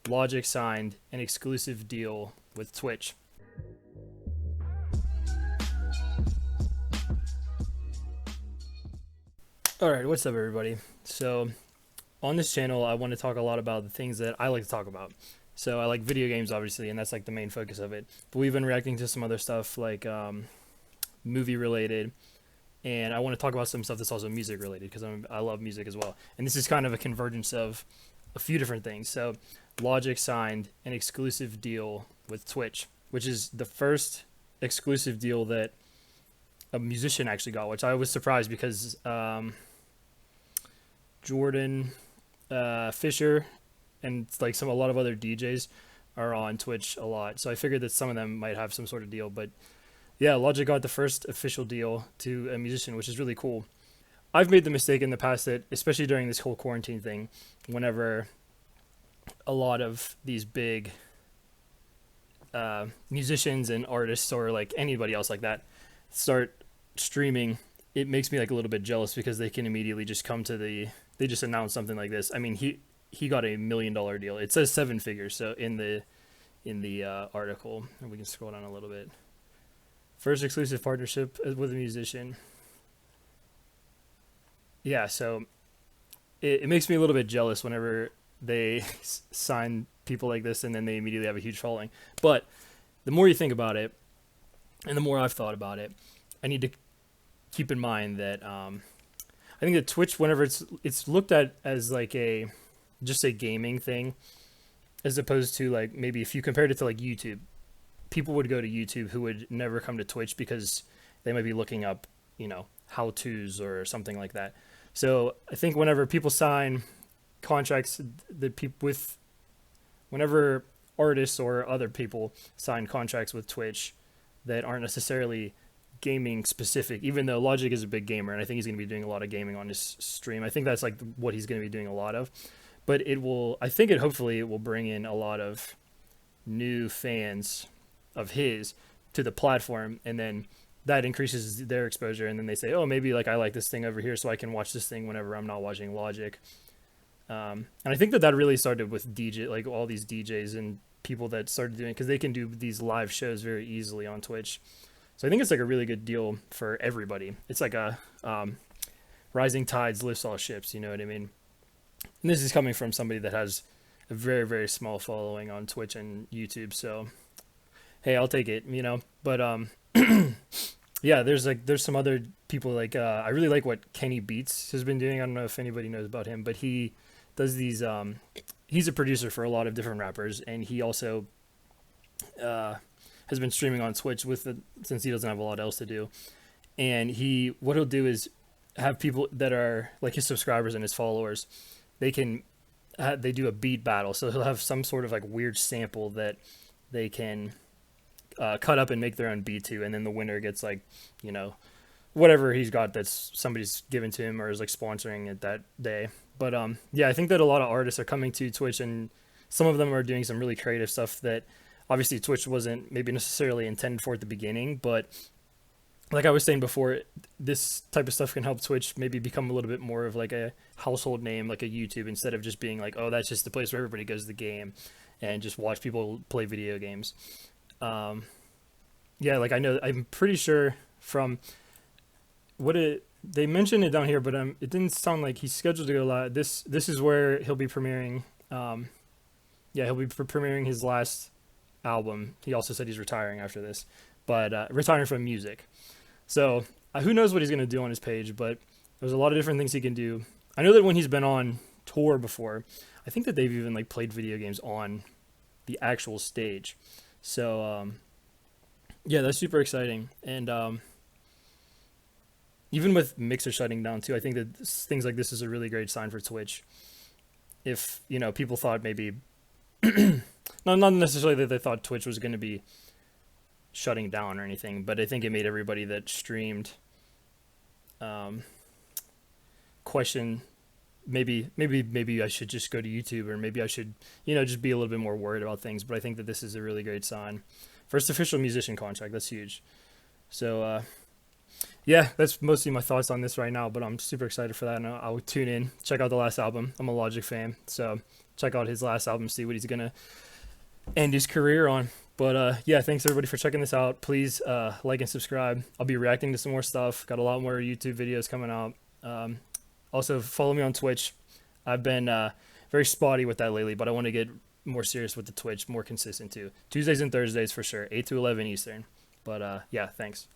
Logic signed an exclusive deal with Twitch. Alright, what's up, everybody? So, on this channel, I want to talk a lot about the things that I like to talk about. So, I like video games, obviously, and that's like the main focus of it. But we've been reacting to some other stuff like movie related, and I want to talk about some stuff that's also music related because I love music as well. And this is kind of a convergence of a few different things. So, Logic signed an exclusive deal with Twitch, which is the first exclusive deal that a musician actually got, which I was surprised because Jordan Fisher and like a lot of other DJs are on Twitch a lot. So I figured that some of them might have some sort of deal. But yeah, Logic got the first official deal to a musician, which is really cool. I've made the mistake in the past that, especially during this whole quarantine thing, whenever a lot of these big musicians and artists or like anybody else like that start streaming, it makes me like a little bit jealous because they can immediately just come to they just announce something like this. I mean, he got $1 million deal. It says 7 figures. So in the article, and we can scroll down a little bit. First exclusive partnership with a musician. Yeah, so it makes me a little bit jealous whenever they sign people like this and then they immediately have a huge following. But the more you think about it, and the more I've thought about it, I need to keep in mind that I think that Twitch, whenever it's looked at as like just a gaming thing, as opposed to like maybe if you compared it to like YouTube, people would go to YouTube who would never come to Twitch because they might be looking up, how-tos or something like that. So I think whenever people sign contracts, whenever artists or other people sign contracts with Twitch that aren't necessarily gaming specific, even though Logic is a big gamer and I think he's going to be doing a lot of gaming on his stream. I think that's like what he's going to be doing a lot of. But hopefully it will bring in a lot of new fans of his to the platform, and then that increases their exposure, and then they say, oh, maybe like I like this thing over here, so I can watch this thing whenever I'm not watching Logic. And I think that really started with like all these DJs and people that started doing, because they can do these live shows very easily on Twitch. So I think it's like a really good deal for everybody. It's like a rising tides lifts all ships, you know what I mean? And this is coming from somebody that has a very, very small following on Twitch and YouTube. So, hey, I'll take it, But yeah, there's some other people like I really like what Kenny Beats has been doing. I don't know if anybody knows about him, but he does these. He's a producer for a lot of different rappers, and he also has been streaming on Twitch since he doesn't have a lot else to do. And what he'll do is have people that are like his subscribers and his followers. They do a beat battle, so he'll have some sort of like weird sample that they can cut up and make their own beat to, and then the winner gets like, whatever he's got that's somebody's given to him or is like sponsoring it that day. But yeah, I think that a lot of artists are coming to Twitch, and some of them are doing some really creative stuff that obviously Twitch wasn't maybe necessarily intended for at the beginning, but like I was saying before, this type of stuff can help Twitch maybe become a little bit more of like a household name, like a YouTube, instead of just being like, oh, that's just the place where everybody goes to the game and just watch people play video games. Yeah, like I'm pretty sure from they mentioned it down here, but it didn't sound like he's scheduled to go live. This is where he'll be premiering. Yeah, he'll be premiering his last album. He also said he's retiring after this, but retiring from music. So who knows what he's going to do on his page, but there's a lot of different things he can do. I know that when he's been on tour before, I think that they've even like played video games on the actual stage. So yeah, that's super exciting. And even with Mixer shutting down too, I think that things like this is a really great sign for Twitch. If people thought maybe not necessarily that they thought Twitch was going to be shutting down or anything, but I think it made everybody that streamed question maybe I should just go to YouTube, or maybe I should just be a little bit more worried about things. But I think that this is a really great sign. First official musician contract, that's huge. So yeah, that's mostly my thoughts on this right now, but I'm super excited for that, and I'll tune in, check out the last album. I'm a Logic fan, so check out his last album, see what he's gonna end his career on. But yeah, thanks everybody for checking this out. Please like and subscribe. I'll be reacting to some more stuff. Got a lot more YouTube videos coming out. Also follow me on Twitch. I've been very spotty with that lately, but I want to get more serious with the Twitch, more consistent too. Tuesdays and Thursdays for sure, 8 to 11 Eastern. But yeah, thanks.